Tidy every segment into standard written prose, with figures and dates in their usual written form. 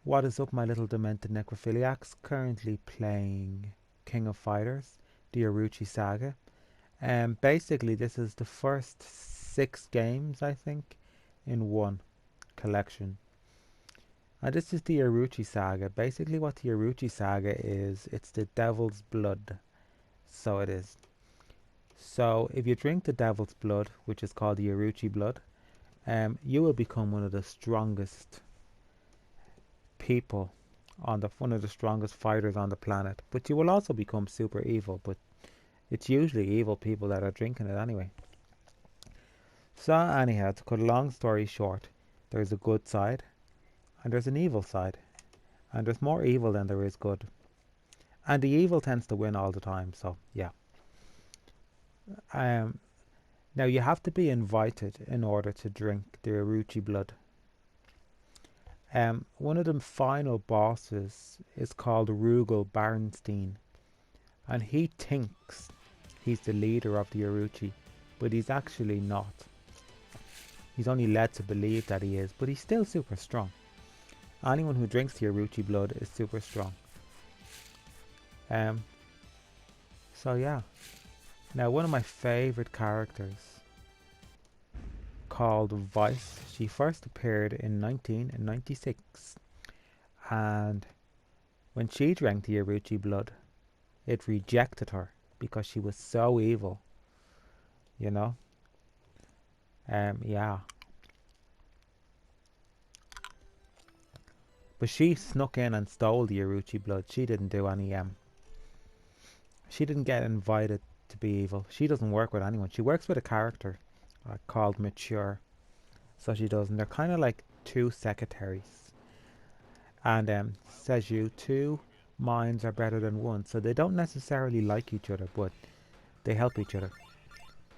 What is up, my little demented necrophiliacs? Currently playing King of Fighters, the Orochi saga. Basically, this is the first 6 games, I think, in one collection. And this is the Orochi saga. Basically, what the Orochi saga is, it's the devil's blood. So it is. So if you drink the devil's blood, which is called the Orochi blood, you will become one of the strongest people on the one of the strongest fighters on the planet. But you will also become super evil. But it's usually evil people that are drinking it anyway. So anyhow, to cut a long story short, there's a good side and there's an evil side, and there's more evil than there is good. And the evil tends to win all the time. So yeah. Um. Now you have to be invited in order to drink the Orochi blood. One of the final bosses is called Rugal Barnstein, and he thinks he's the leader of the Orochi, but he's actually not. He's only led to believe that he is, but he's still super strong. Anyone who drinks the Orochi blood is super strong. So yeah. Now one of my favorite characters, called Vice, she first appeared in 1996, and when she drank the Orochi blood, it rejected her because she was so evil, you know. Yeah. But she snuck in and stole the Orochi blood. She didn't do any she didn't get invited to be evil. She doesn't work with anyone. She works with a character called Mature. So she does, and they're kind of like two secretaries. And says you, two minds are better than one. So they don't necessarily like each other, but they help each other.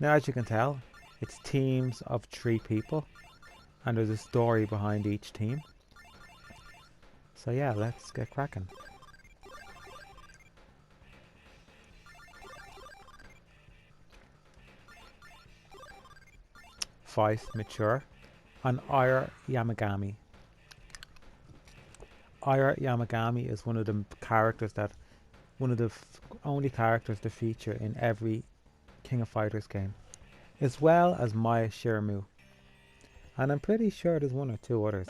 Now, as you can tell, it's teams of 3 people, and there's a story behind each team. So yeah, let's get cracking. Vice, Mature, and Ira Yamagami. Ira Yamagami is one of the characters that, one of the only characters to feature in every King of Fighters game, as well as Maya Shiramu. And I'm pretty sure there's 1 or 2 others.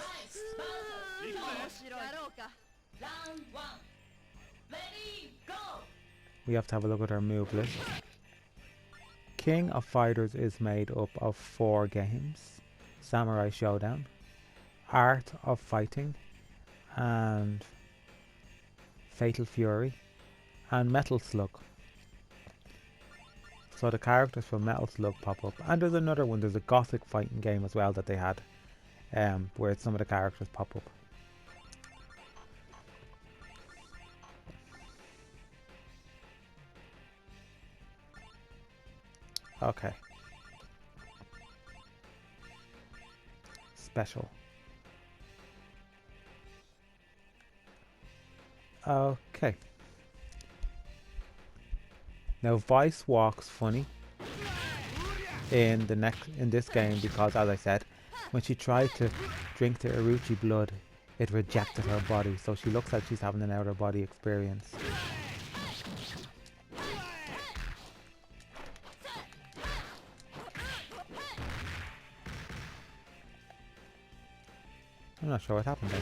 We have to have a look at our move list. King of Fighters is made up of 4 games: Samurai Showdown, Art of Fighting, and Fatal Fury, and Metal Slug. So the characters from Metal Slug pop up. And there's another one, there's a Gothic fighting game as well that they had, where some of the characters pop up. Okay. Special. Okay. Now Vice walks funny in this game because, as I said, when she tried to drink the Orochi blood, it rejected her body, so she looks like she's having an outer body experience. I'm not sure what happened there.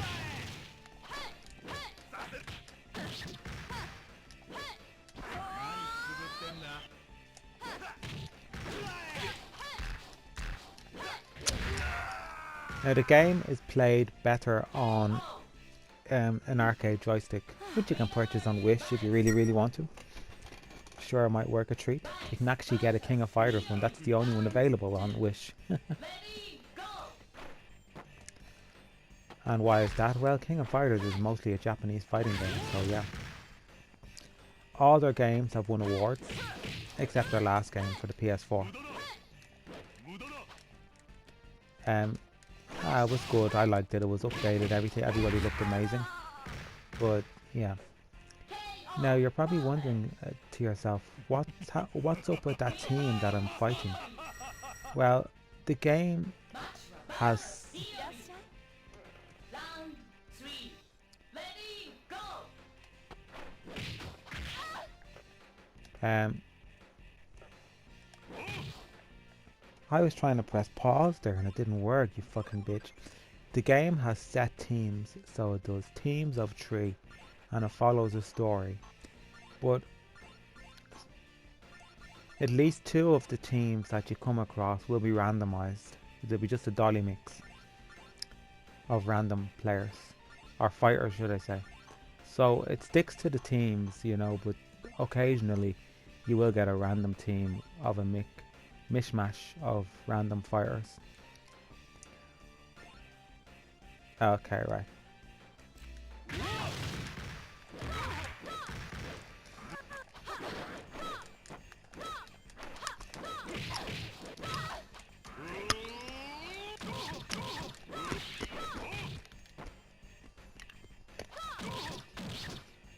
Now the game is played better on an arcade joystick, which you can purchase on Wish if you really want to. Sure, it might work a treat. You can actually get a King of Fighters one. That's the only one available on Wish. And why is that? Well, King of Fighters is mostly a Japanese fighting game, so yeah. All their games have won awards, except their last game for the PS4. It was good. I liked it. It was updated. Everybody looked amazing. But yeah. Now you're probably wondering to yourself, what's up with that team that I'm fighting? Well, the game has Um, I was trying to press pause there and it didn't work, you fucking bitch. The game has set teams, so it does teams of 3 and it follows a story. But at least 2 of the teams that you come across will be randomized. There'll be just a dolly mix of random players, or fighters should I say. So it sticks to the teams, you know, but occasionally you will get a random team of a mishmash of random fighters. Okay, right.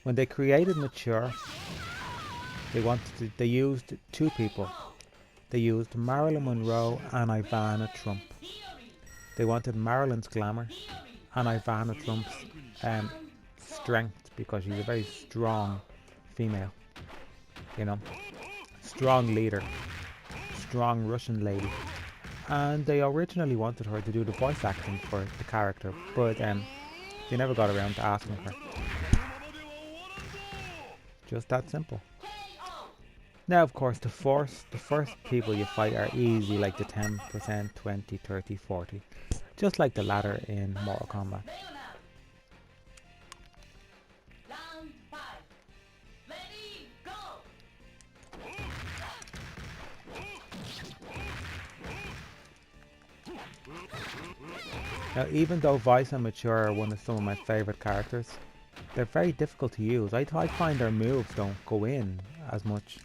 When they created Mature, they used 2 people. They used Marilyn Monroe and Ivana Trump. They wanted Marilyn's glamour and Ivana Trump's strength, because she's a very strong female, you know, strong leader, strong Russian lady. And they originally wanted her to do the voice acting for the character, but they never got around to asking her. Just that simple. Now, of course, the first people you fight are easy, like the 10%, 20, 30, 40. Just like the ladder in Mortal Kombat. Now, even though Vice and Mature are one of some of my favourite characters, they're very difficult to use. I find their moves don't go in as much.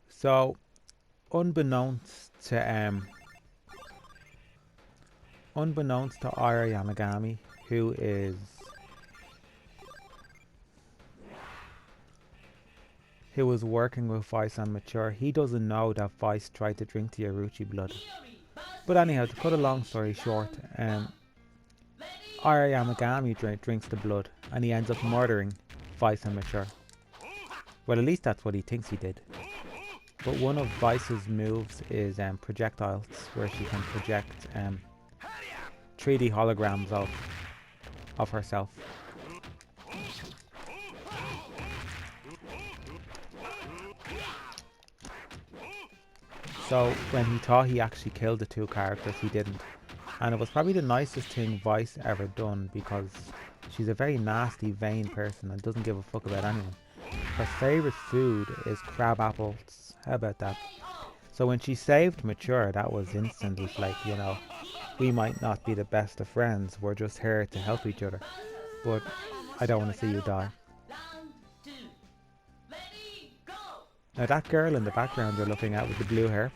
So, unbeknownst to Ira Yamagami, who was working with Vice and Mature, he doesn't know that Vice tried to drink the Orochi blood. But anyhow, to cut a long story short, Ira Yamagami drinks the blood and he ends up murdering Vice and Mature. Well, at least that's what he thinks he did. But one of Vice's moves is projectiles, where she can project 3D holograms of herself. So when he thought he actually killed the 2 characters, he didn't. And it was probably the nicest thing Vice ever done, because she's a very nasty, vain person and doesn't give a fuck about anyone. Her favourite food is crab apples. How about that? So when she saved Mature, that was instant. It's like, you know, we might not be the best of friends, we're just here to help each other. But I don't want to see you die. Now that girl in the background you're looking at with the blue hair,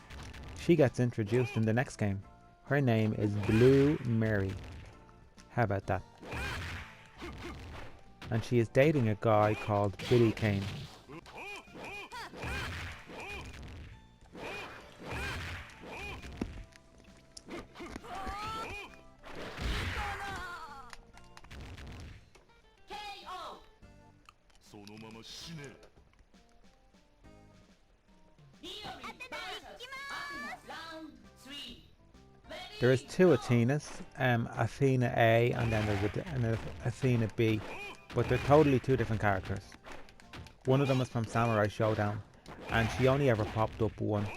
she gets introduced in the next game. Her name is Blue Mary. How about that? And she is dating a guy called Billy Kane. There is 2 Athenas, Athena A and then there's an Athena B, but they're totally 2 different characters. One of them is from Samurai Showdown, and she only ever popped up once.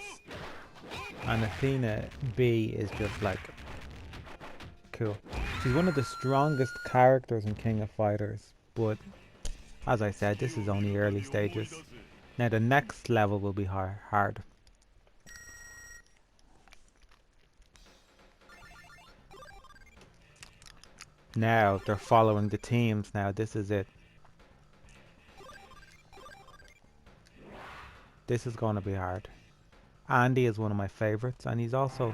And Athena B is just like cool. She's one of the strongest characters in King of Fighters, but as I said, this is only early stages. Now the next level will be hard. Now they're following the teams now, this is it. This is going to be hard. Andy is one of my favorites, and he's also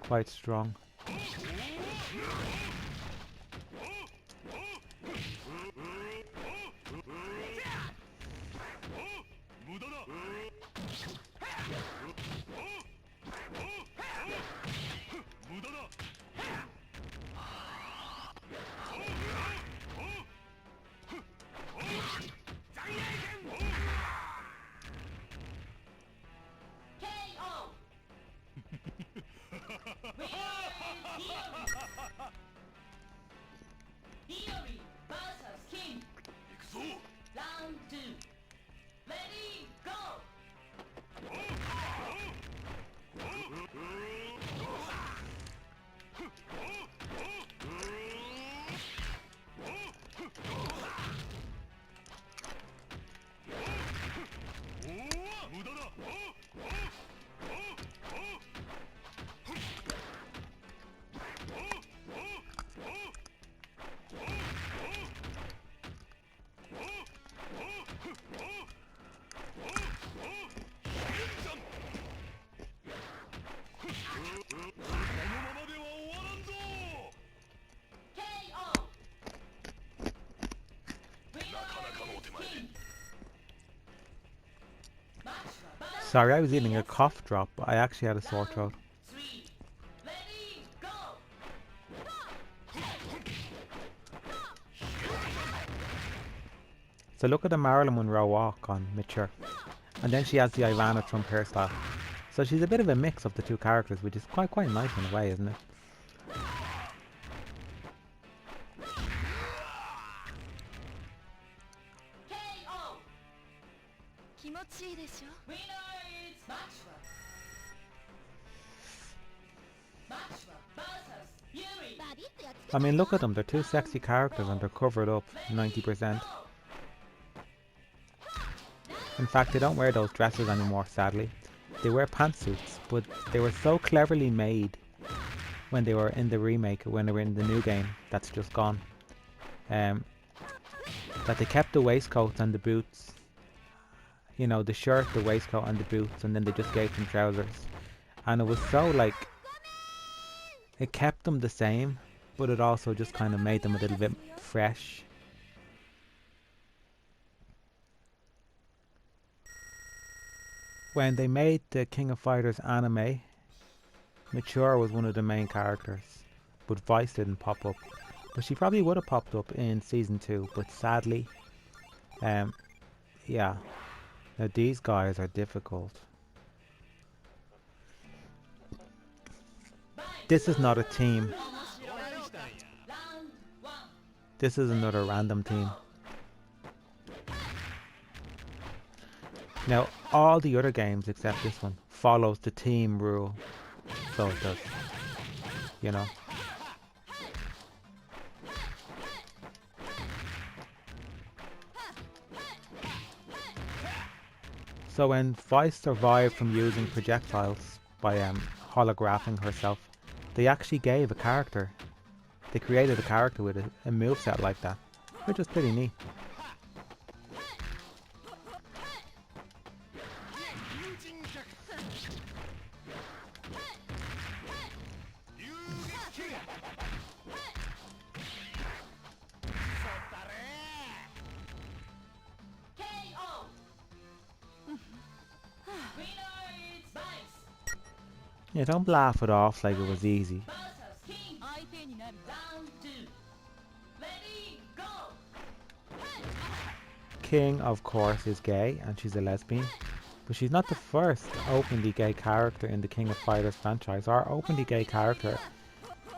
quite strong. Sorry, I was eating a cough drop, but I actually had a sore throat. So look at the Marilyn Monroe walk on Mature. And then she has the Ivana Trump hairstyle. So she's a bit of a mix of the two characters, which is quite nice in a way, isn't it? I mean, look at them. They're two sexy characters and they're covered up 90%. In fact, they don't wear those dresses anymore, sadly. They wear pantsuits, but they were so cleverly made when they were in the remake, when they were in the new game that's just gone, that they kept the waistcoats and the boots. You know, the shirt, the waistcoat and the boots, and then they just gave them trousers. And it was so, like, it kept them the same, but it also just kind of made them a little bit fresh. When they made the King of Fighters anime, Mature was one of the main characters, but Vice didn't pop up. But she probably would have popped up in season 2, but sadly, yeah. Now these guys are difficult. This is not a team. This is another random team. Now, all the other games except this one follows the team rule. So it does. You know. So when Vice survived from using projectiles by holographing herself, they actually gave a character. They created a character with a moveset like that, which is pretty neat. Yeah, don't laugh it off like it was easy. King, of course, is gay and she's a lesbian, but she's not the first openly gay character in the King of Fighters franchise, or openly gay character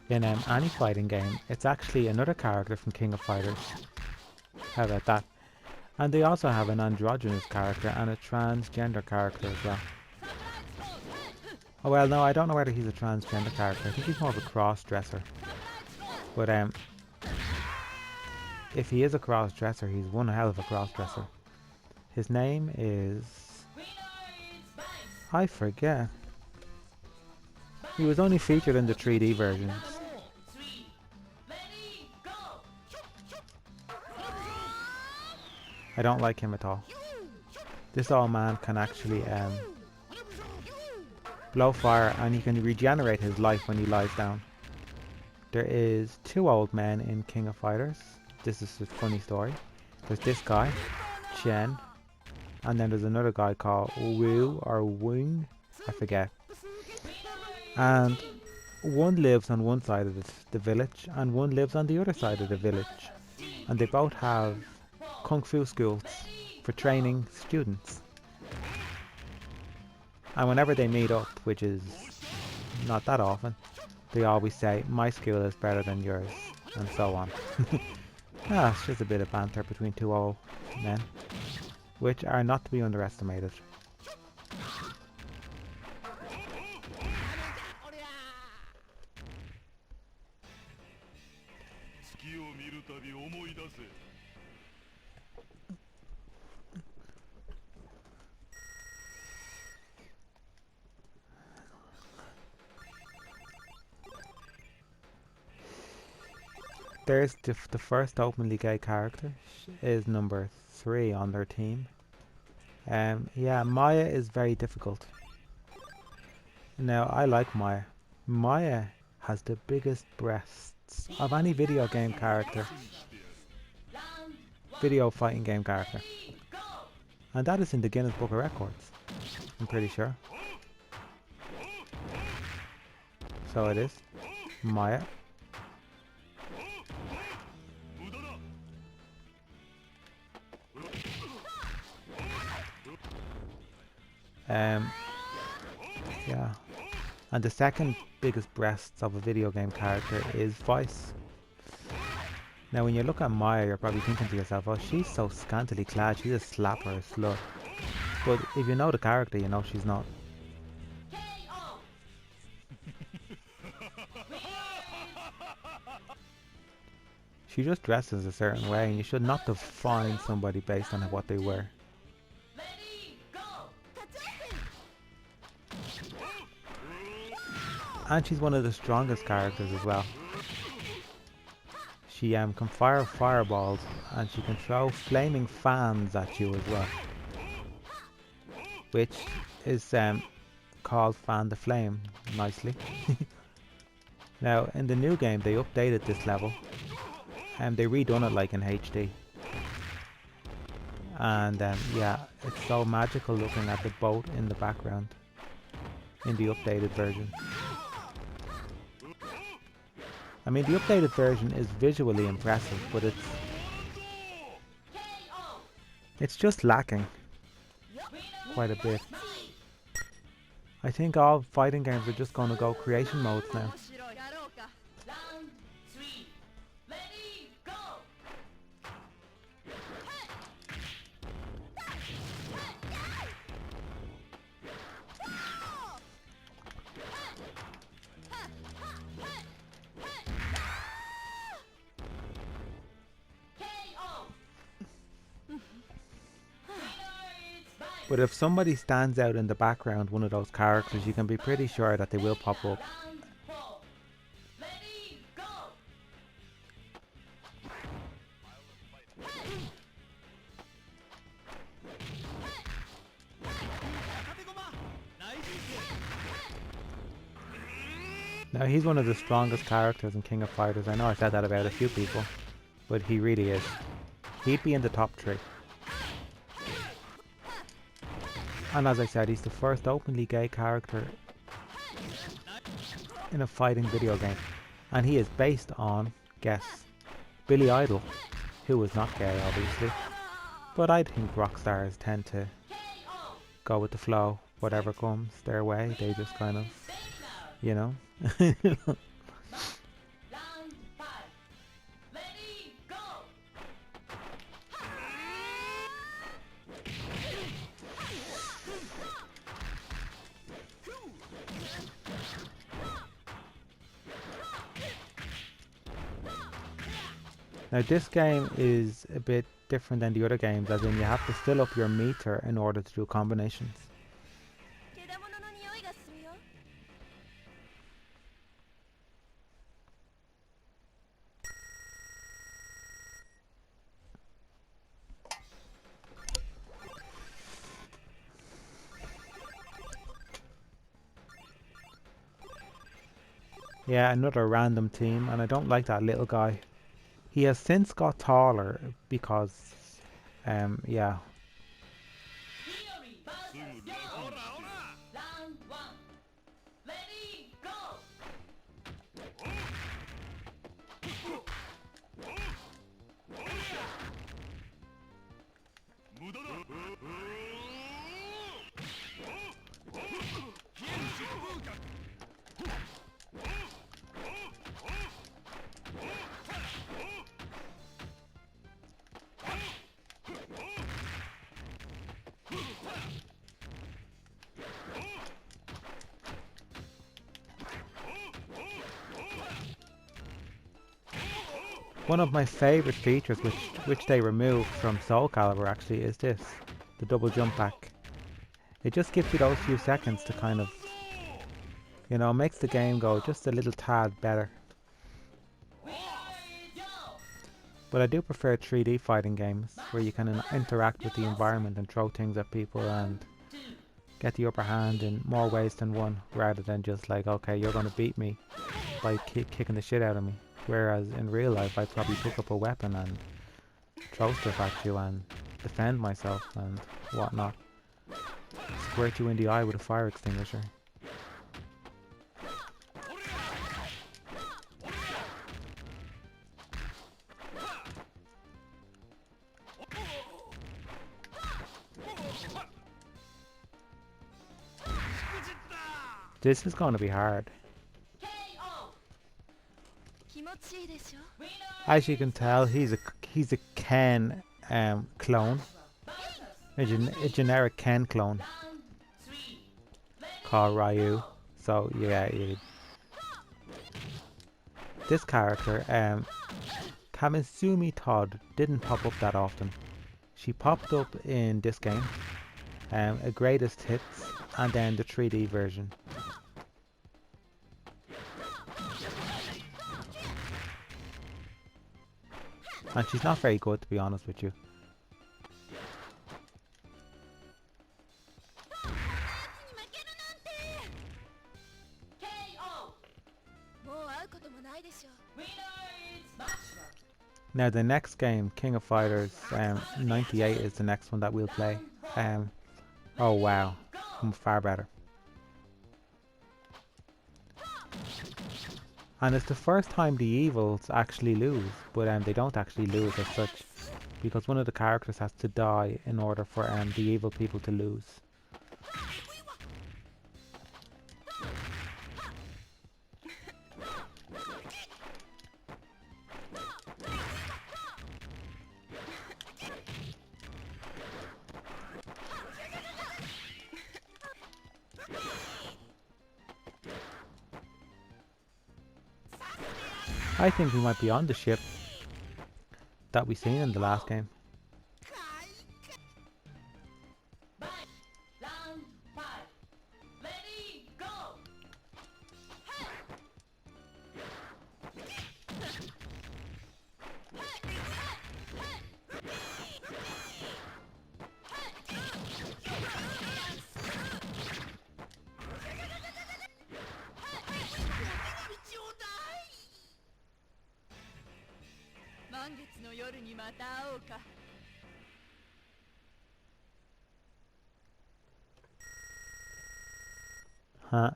in any fighting game. It's actually another character from King of Fighters. How about that? And they also have an androgynous character and a transgender character as well. Oh well, no, I don't know whether he's a transgender character. I think he's more of a cross-dresser. But if he is a cross-dresser, he's one hell of a cross-dresser. His name is... I forget. He was only featured in the 3D versions. I don't like him at all. This old man can actually blow fire, and he can regenerate his life when he lies down. There is two old men in King of Fighters. This is a funny story. There's this guy, Chen, and then there's another guy called Wu or Wing, I forget. And one lives on one side of the village, and one lives on the other side of the village. And they both have kung fu schools for training students. And whenever they meet up, which is not that often, they always say, my school is better than yours, and so on. It's just a bit of banter between two old men, which are not to be underestimated. There's the first openly gay character is number 3 on their team. Yeah, Maya is very difficult. Now, I like Maya. Maya has the biggest breasts of any video game character. Video fighting game character. And that is in the Guinness Book of Records, I'm pretty sure. So it is. Maya. Yeah. And the second biggest breasts of a video game character is Vice. Now when you look at Maya, you're probably thinking to yourself, oh, she's so scantily clad, she's a slapper, a slut. But if you know the character, you know she's not. She just dresses a certain way, and you should not define somebody based on what they wear. And she's one of the strongest characters as well. She can fire fireballs, and she can throw flaming fans at you as well, which is called Fan the Flame, nicely. Now in the new game they updated this level, and they redone it like in HD. And yeah, it's so magical looking at the boat in the background in the updated version. I mean, the updated version is visually impressive, but it's just lacking quite a bit. I think all fighting games are just going to go creation modes now. But if somebody stands out in the background, one of those characters, you can be pretty sure that they will pop up. Now he's one of the strongest characters in King of Fighters. I know I said that about a few people, but he really is. He'd be in the top 3. And as I said, he's the first openly gay character in a fighting video game. And he is based on, guess, Billy Idol, who was not gay obviously. But I think rock stars tend to go with the flow, whatever comes their way, they just kind of, you know. Now this game is a bit different than the other games, as in you have to fill up your meter in order to do combinations. Yeah, another random team, and I don't like that little guy. He has since got taller because, yeah. One of my favourite features, which they removed from Soul Calibur actually, is this, the double jump back. It just gives you those few seconds to kind of, you know, makes the game go just a little tad better. But I do prefer 3D fighting games where you can interact with the environment and throw things at people and get the upper hand in more ways than one, rather than just like, okay, you're going to beat me by kicking the shit out of me. Whereas in real life, I'd probably pick up a weapon and throw stuff at you and defend myself and whatnot. Squirt you in the eye with a fire extinguisher. This is going to be hard. As you can tell, he's a Ken clone, a generic Ken clone called Ryu. So yeah, this character, Kamisumi Todd, didn't pop up that often. She popped up in this game, a Greatest Hits, and then the 3D version. And she's not very good, to be honest with you. Now the next game, King of Fighters 98, is the next one that we'll play. Oh wow, far better. And it's the first time the evils actually lose, but they don't actually lose as such, because one of the characters has to die in order for the evil people to lose. I think we might be on the ship that we seen in the last game. Huh?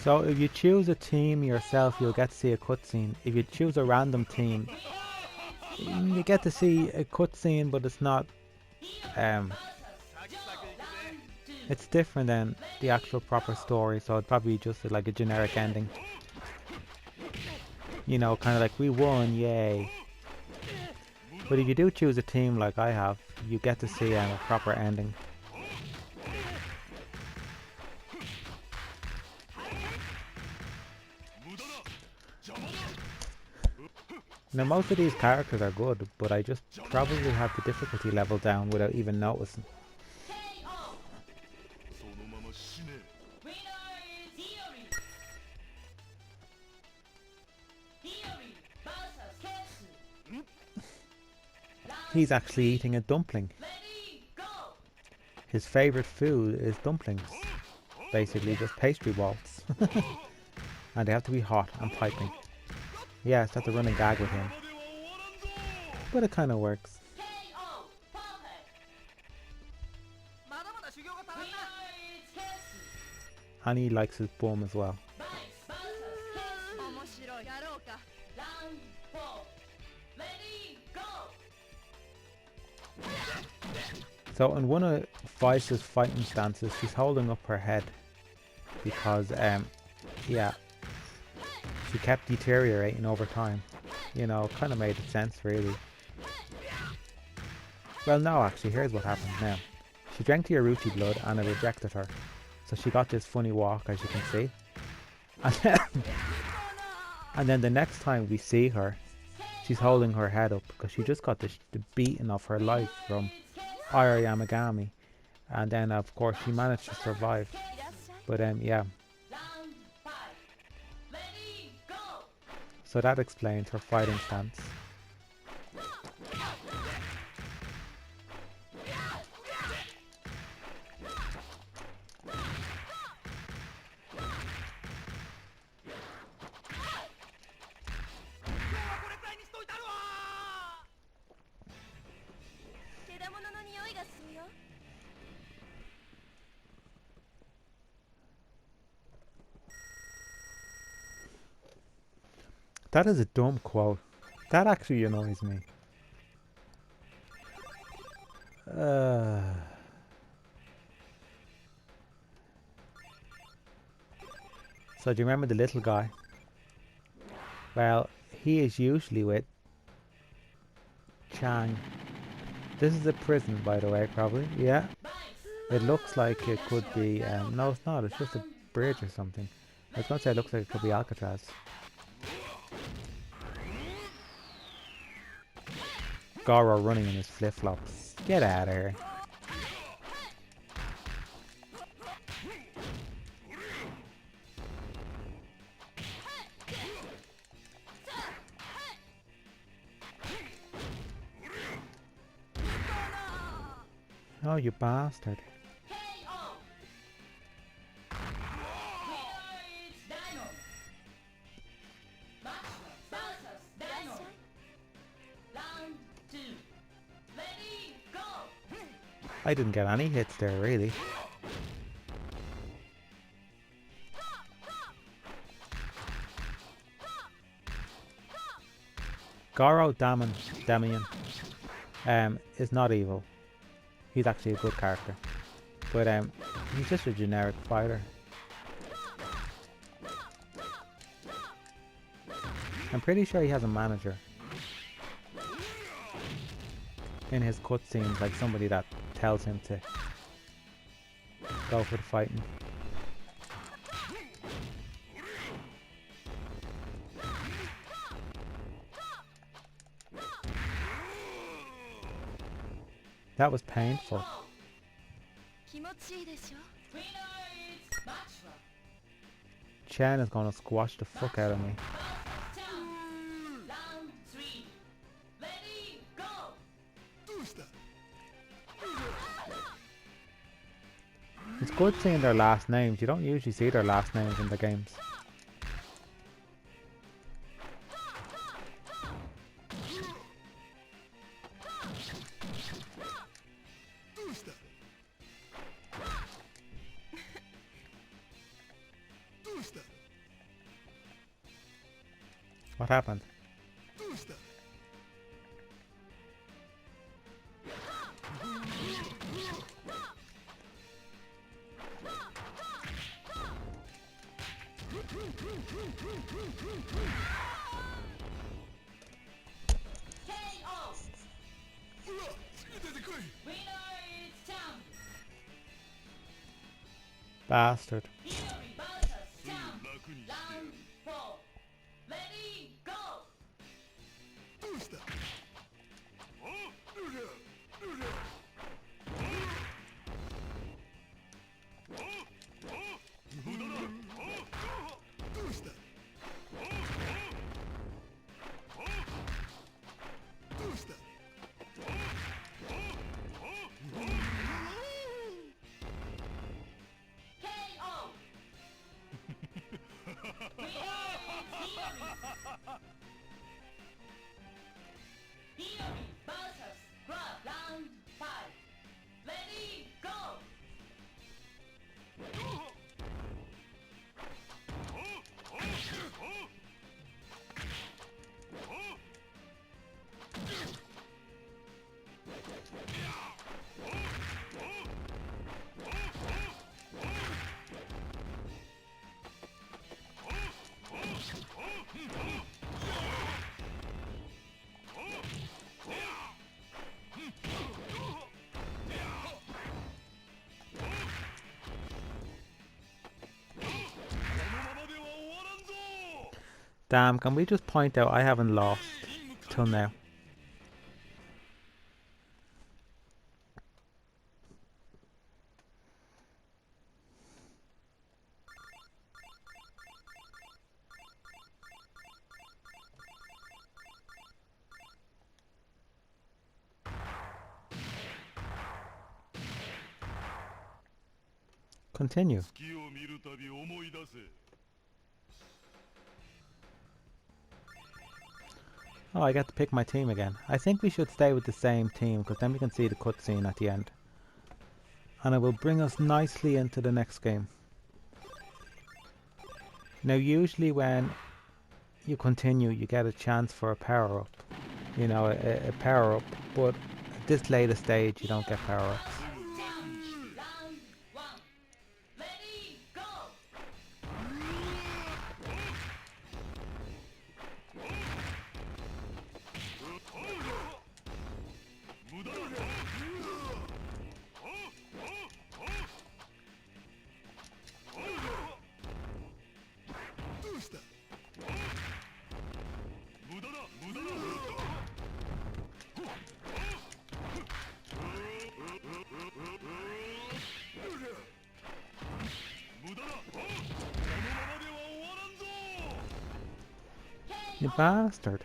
So if you choose a team yourself, you'll get to see a cutscene. If you choose a random team, you get to see a cutscene, but it's not. Um, it's different than the actual proper story. So it'd probably just like a generic ending. You know, kind of like we won, yay. But if you do choose a team like I have, you get to see a proper ending. Now most of these characters are good, but I just probably have the difficulty level down without even noticing. He's actually eating a dumpling. His favourite food is dumplings. Basically just pastry balls. And they have to be hot and piping. Yeah, it's not the running gag with him. But it kind of works. And he likes his bum as well. So in one of Vice's fighting stances, she's holding up her head because, yeah, she kept deteriorating over time. You know, kind of made sense really. Well, no, actually, here's what happened now. She drank the Orochi blood and it rejected her. So she got this funny walk, as you can see. And then the next time we see her, she's holding her head up because she just got the beating of her life from Ira Yamagami. And then, of course, she managed to survive. But, yeah. So that explains her fighting stance. That is a dumb quote. That actually annoys me. So do you remember the little guy? Well, he is usually with Chang. This is a prison, by the way, probably. Yeah. It looks like it could be... no, it's not. It's just a bridge or something. I was going to say it looks like it could be Alcatraz. Goro running in his flip-flops. Get out of here. Oh, you bastard. I didn't get any hits there, really. Goro Damian is not evil. He's actually a good character. But he's just a generic fighter. I'm pretty sure he has a manager in his cutscenes, like somebody that tells him to go for the fighting. That was painful. Chen is gonna squash the fuck out of me. It's good seeing their last names. You don't usually see their last names in the games. What happened? Bastard. Damn, can we just point out I haven't lost till now? Continue. Oh, I get to pick my team again. I think we should stay with the same team because then we can see the cutscene at the end. And it will bring us nicely into the next game. Now usually when you continue you get a chance for a power up. You know, a power up, but at this later stage you don't get power ups. You bastard.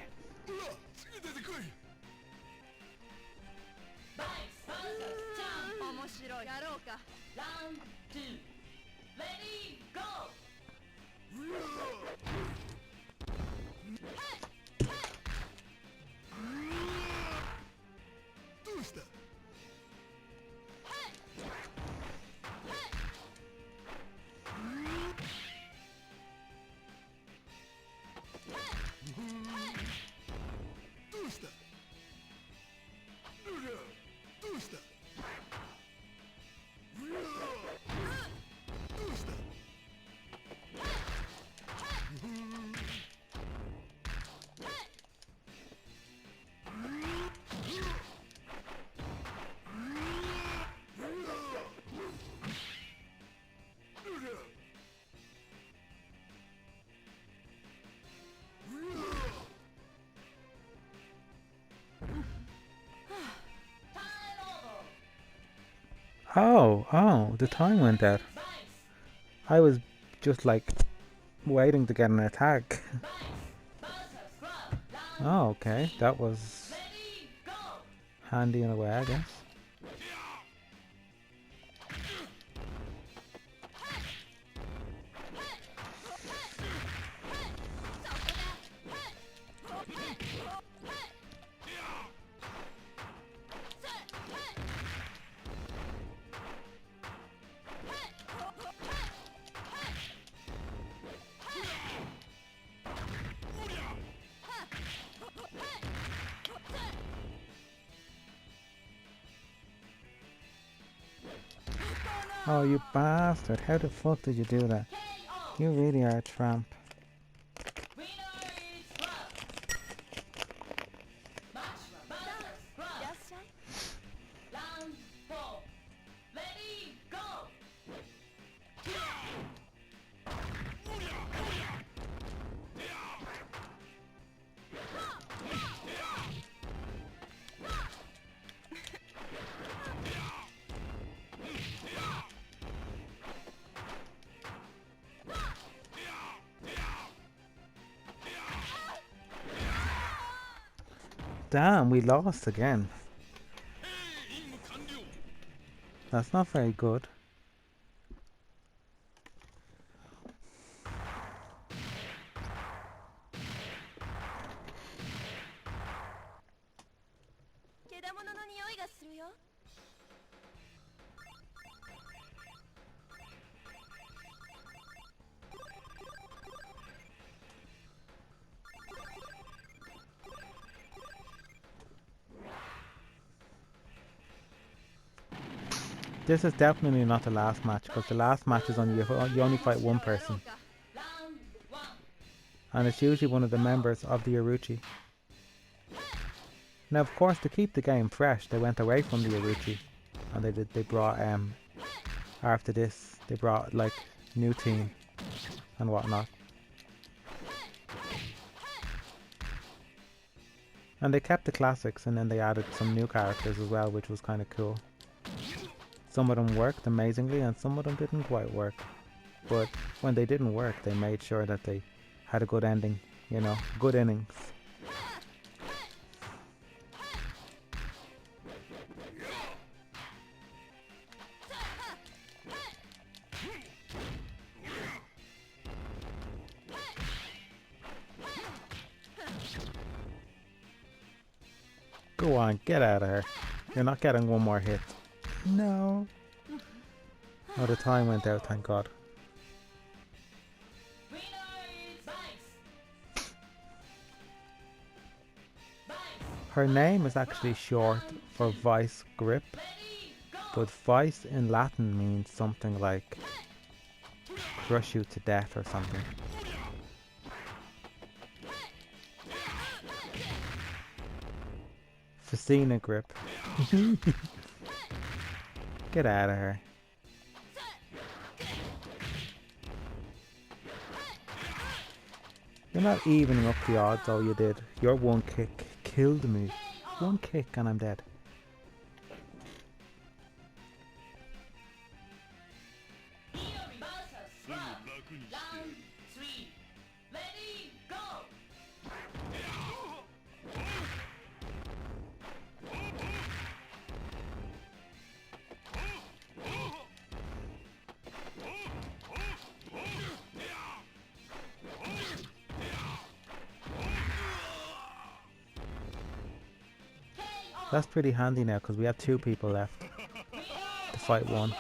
Oh, the time went out. I was just like waiting to get an attack. Oh, okay, that was handy in a way, I guess. Oh, you bastard. How the fuck did you do that? You really are a tramp. Damn, we lost again. That's not very good. This is definitely not the last match, because the last match is only you only fight one person. And it's usually one of the members of the Orochi. Now, of course, to keep the game fresh, they went away from the Orochi, and they brought after this they brought like new team and whatnot, and they kept the classics, and then they added some new characters as well, which was kind of cool. Some of them worked amazingly, and some of them didn't quite work. But when they didn't work, they made sure that they had a good ending, you know, good innings. Go on, get out of here. You're not getting one more hit. No. Oh, the time went out, thank God. Her name is actually short for Vice Grip, but Vice in Latin means something like crush you to death or something. Facina Grip. Get out of here. You're not evening up the odds, all you did. Your one kick killed me. One kick and I'm dead. That's pretty handy now, because we have 2 people left to fight 1.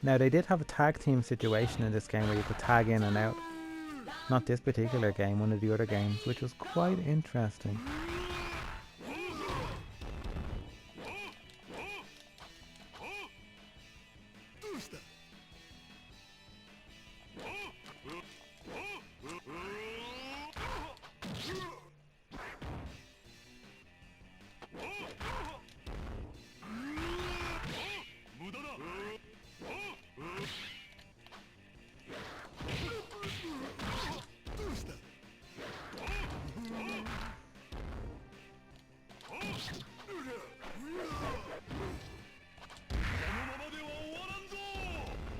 Now, they did have a tag team situation in this game where you could tag in and out. Not this particular game, one of the other games, which was quite interesting.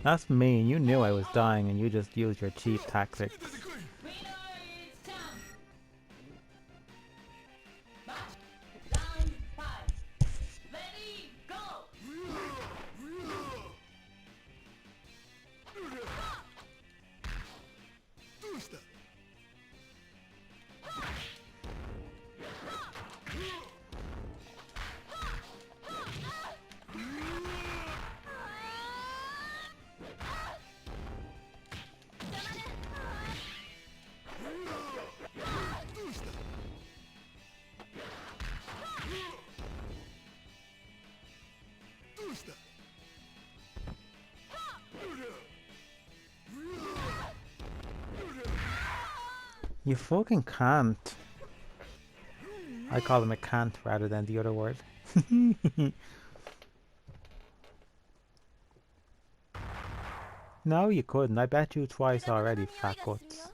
That's mean. You knew I was dying and you just used your cheap tactics. You fucking can't. I call him a can't rather than the other word. No, you couldn't. I bet you twice already, fat guts.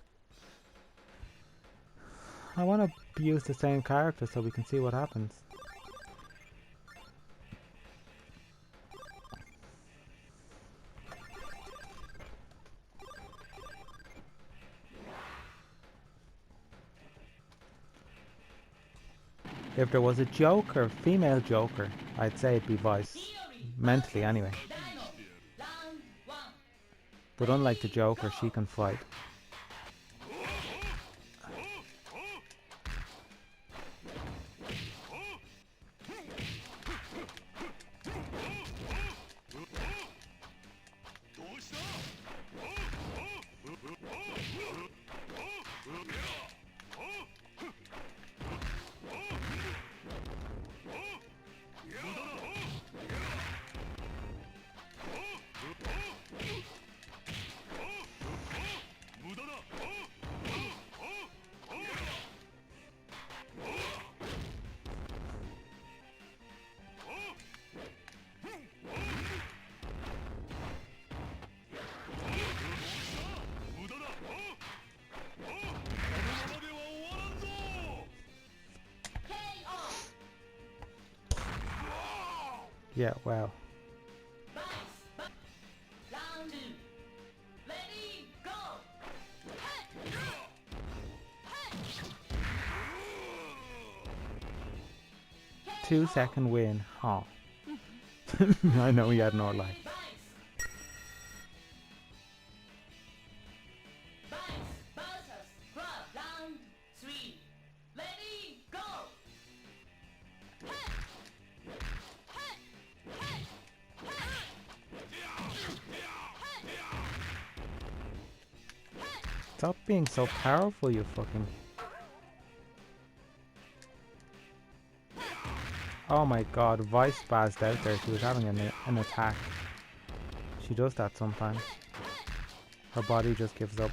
I want to use the same character so we can see what happens. If there was a Joker, female Joker, I'd say it'd be Vice. Mentally, anyway. But unlike the Joker, she can fight. Yeah, wow. 2-second win. Huh. I know he had no life. Stop being so powerful, you fucking... Oh my god, Vice spazzed out there. She was having an attack. She does that sometimes. Her body just gives up.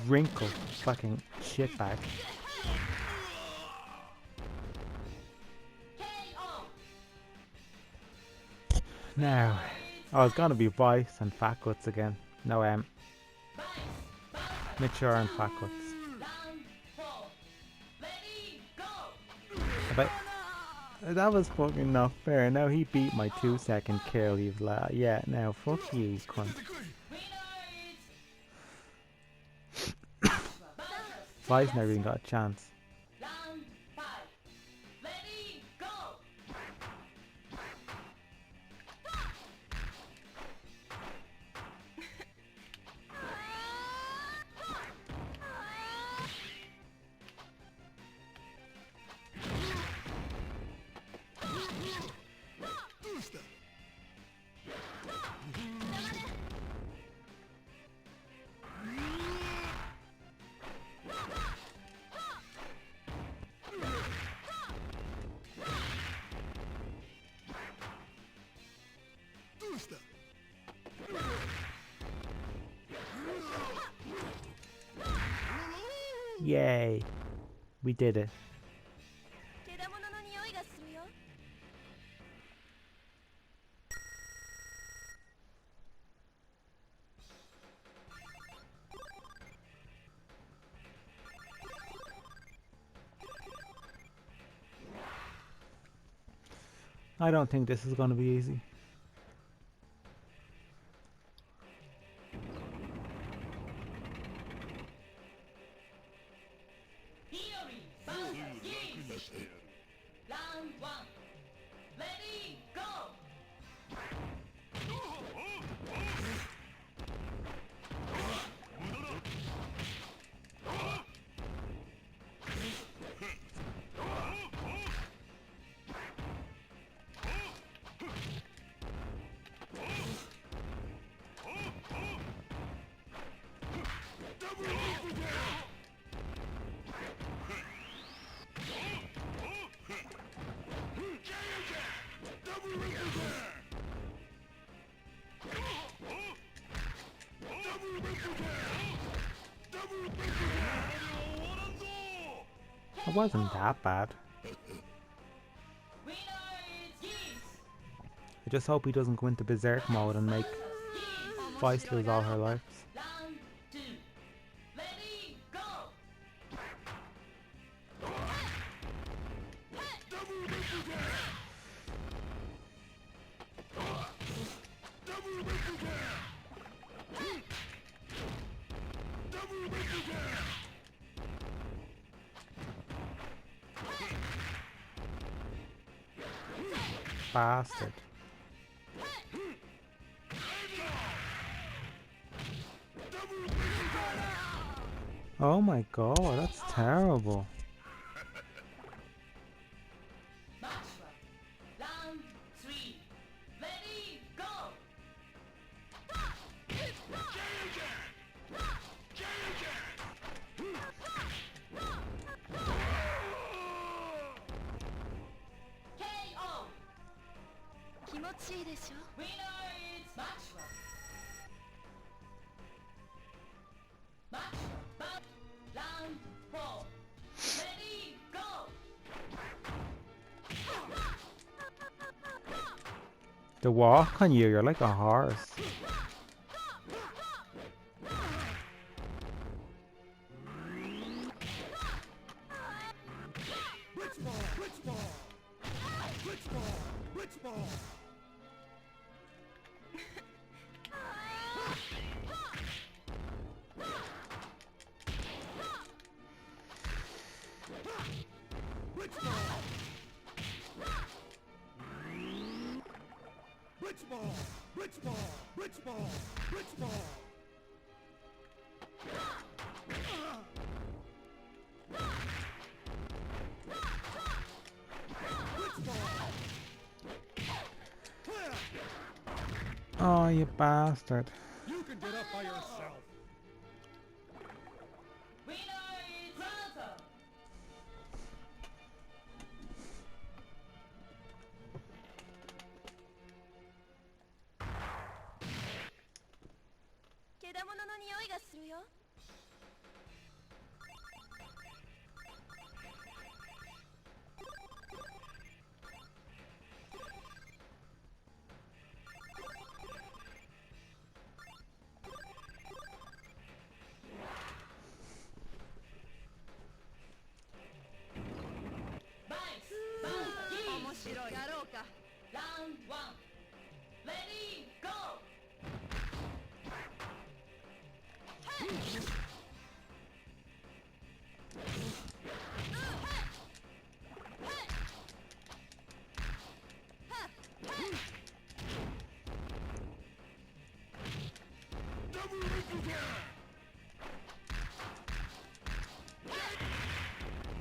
Wrinkled fucking shitbag. Now, oh, it's gonna be Vice and Fat Guts again. No, Mature and Fat Guts. But that was fucking not fair. Now he beat my 2-second kill, you've yeah, now fuck you, you cunt. Vice never even got a chance. Yay, we did it. I don't think this is going to be easy. It wasn't that bad. I just hope he doesn't go into berserk mode and make Vice lose all her lives. Bastard. Oh my god, that's terrible. The walk on you, you're like a horse. Oh, you bastard. You can get up by yourself.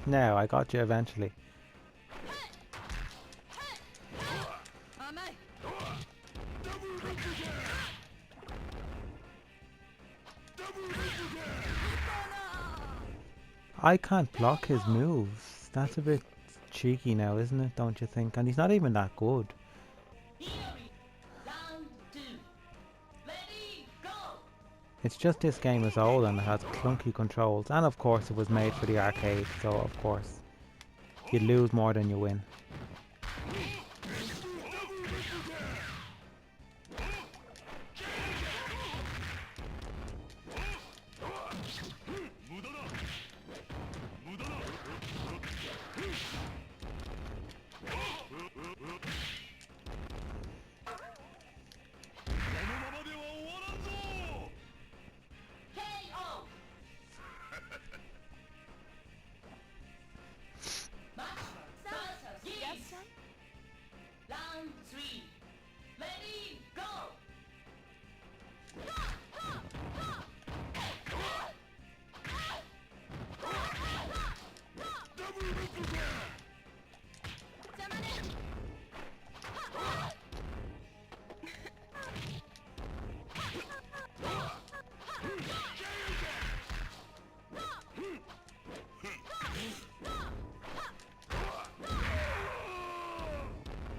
No, I got you eventually. I can't block his moves. That's a bit cheeky now, isn't it? Don't you think? And he's not even that good. It's just this game is old and it has clunky controls. And of course it was made for the arcade, so of course you lose more than you win.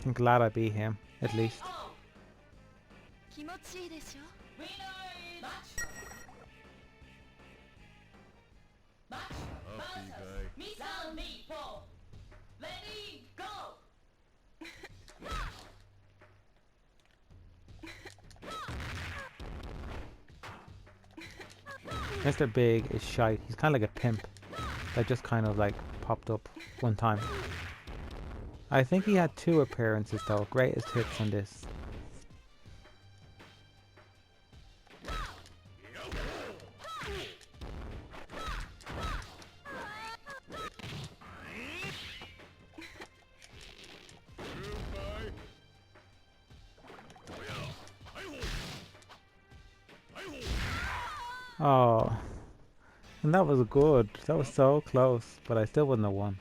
I'm glad I beat him, at least. Up, you guy. Mr. Big is shite. He's kind of like a pimp that just kind of like popped up one time. I think he had 2 appearances though. Greatest hits on this. Oh, and that was good. That was so close, but I still wouldn't have won.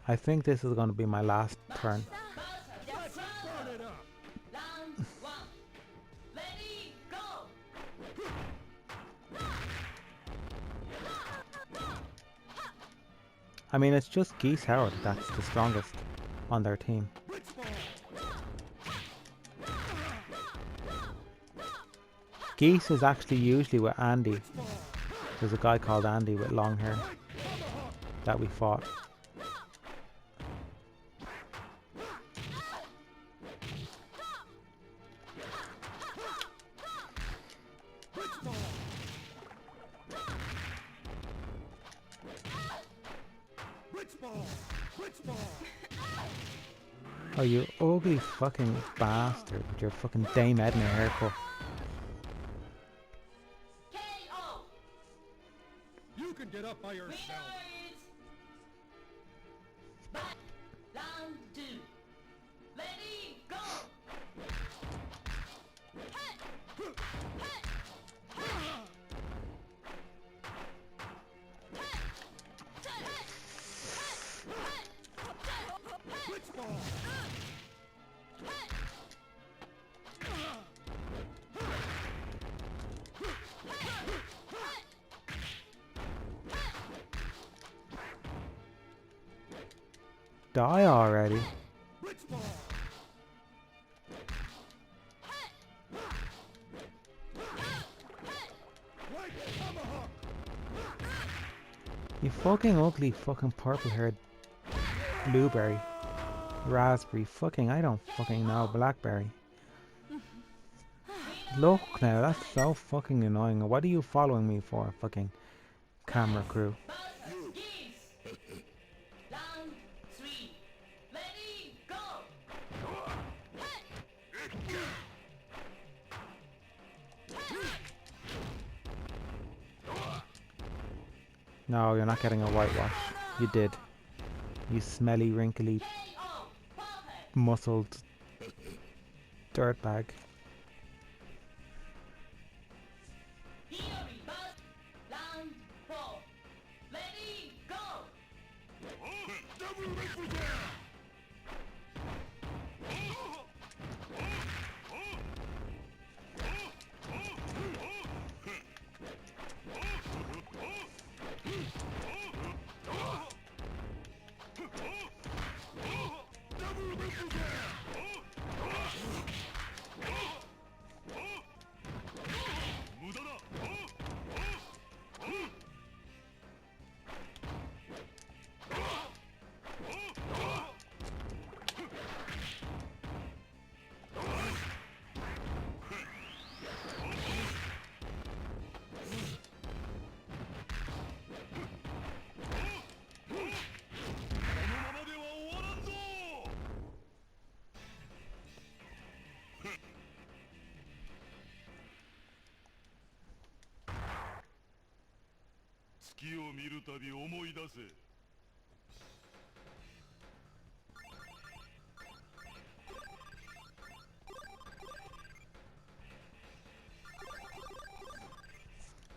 I think this is going to be my last turn. Burn it up. I mean, it's just Geese Howard that's the strongest on their team. Witch ball. Geese is actually usually with Andy. Witch ball. There's a guy called Andy with long hair Right tomahawk. that we fought. Witch ball. Witch ball. Witch ball. Oh, you ugly fucking bastard with your fucking Dame Edna haircut. You can get up by yourself. Witch ball. Die already. Witch ball. Right tomahawk. You fucking ugly fucking purple haired blueberry. Raspberry. Fucking, I don't fucking know. Blackberry. Look now, that's so fucking annoying. What are you following me for, fucking camera crew? No, you're not getting a whitewash. You did. You smelly, wrinkly, muscled dirtbag.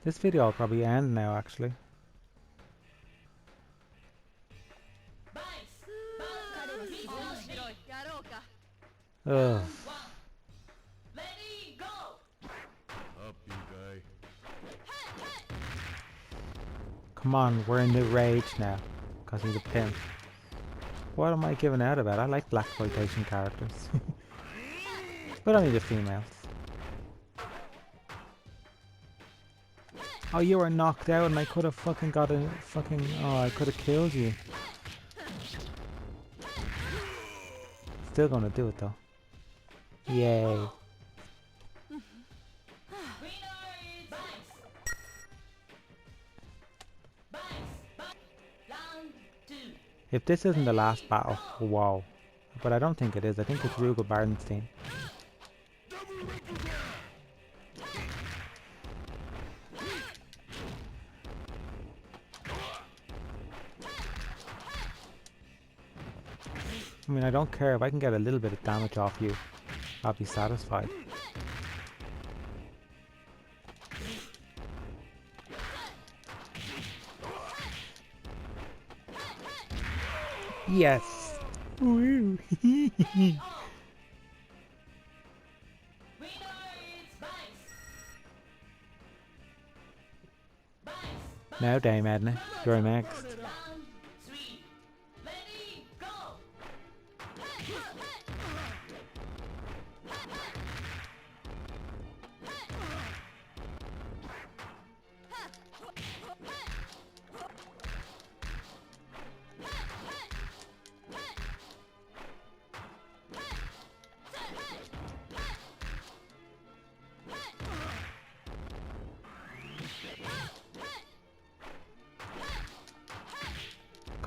This video will probably end now, actually. Ugh. Come on, we're in the rage now, because he's a pimp. What am I giving out about? I like blaxploitation characters. But only the females. Oh, you were knocked out and I could have fucking got a fucking... Oh, I could have killed you. Still gonna do it though. Yay. If this isn't the last battle, wow. But I don't think it is. I think it's Rugal Bardenstein. I mean, I don't care. If I can get a little bit of damage off you, I'll be satisfied. Yes! Woo. Now, Dame Edna, you're next.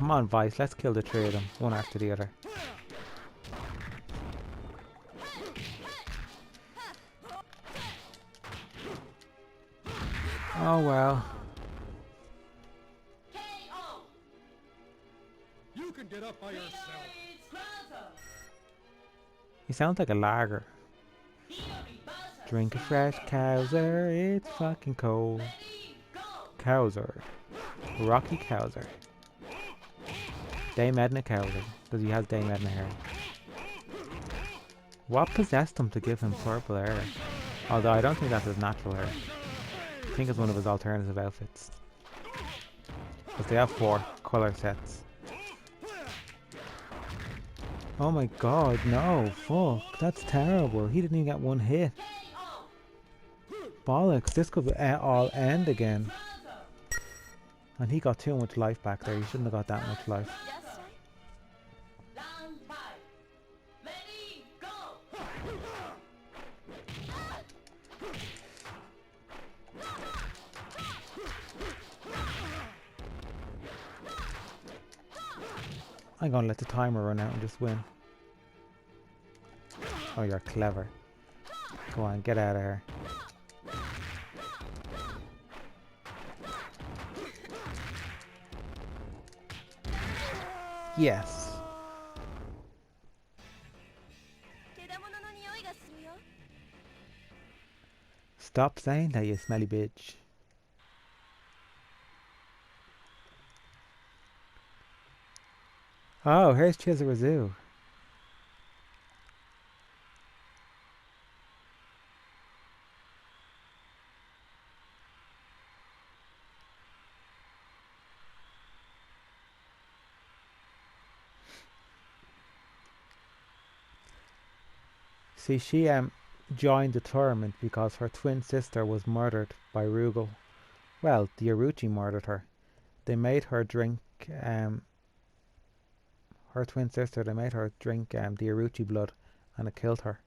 Come on, Vice, let's kill the three of them, one after the other. Oh well. You can get up by yourself. He sounds like a lager. Drink a fresh Cowser, it's fucking cold. Cowser. Rocky Cowser. Dame Edna Cowser, because he has Dame Edna hair. What possessed him to give him purple hair? Although I don't think that's his natural hair. I think it's one of his alternative outfits. Because they have 4 colour sets. Oh my god, no, fuck, that's terrible. He didn't even get one hit. Bollocks, this could all end again. And he got too much life back there, he shouldn't have got that much life. I'm gonna let the timer run out and just win. Oh, you're clever. Go on, get out of here. Yes. Stop saying that, you smelly bitch. Oh, here's Chizarazu. See, she joined the tournament because her twin sister was murdered by Rugal. Well, the Orochi murdered her. They made her drink her twin sister, they made her drink the Orochi blood and it killed her.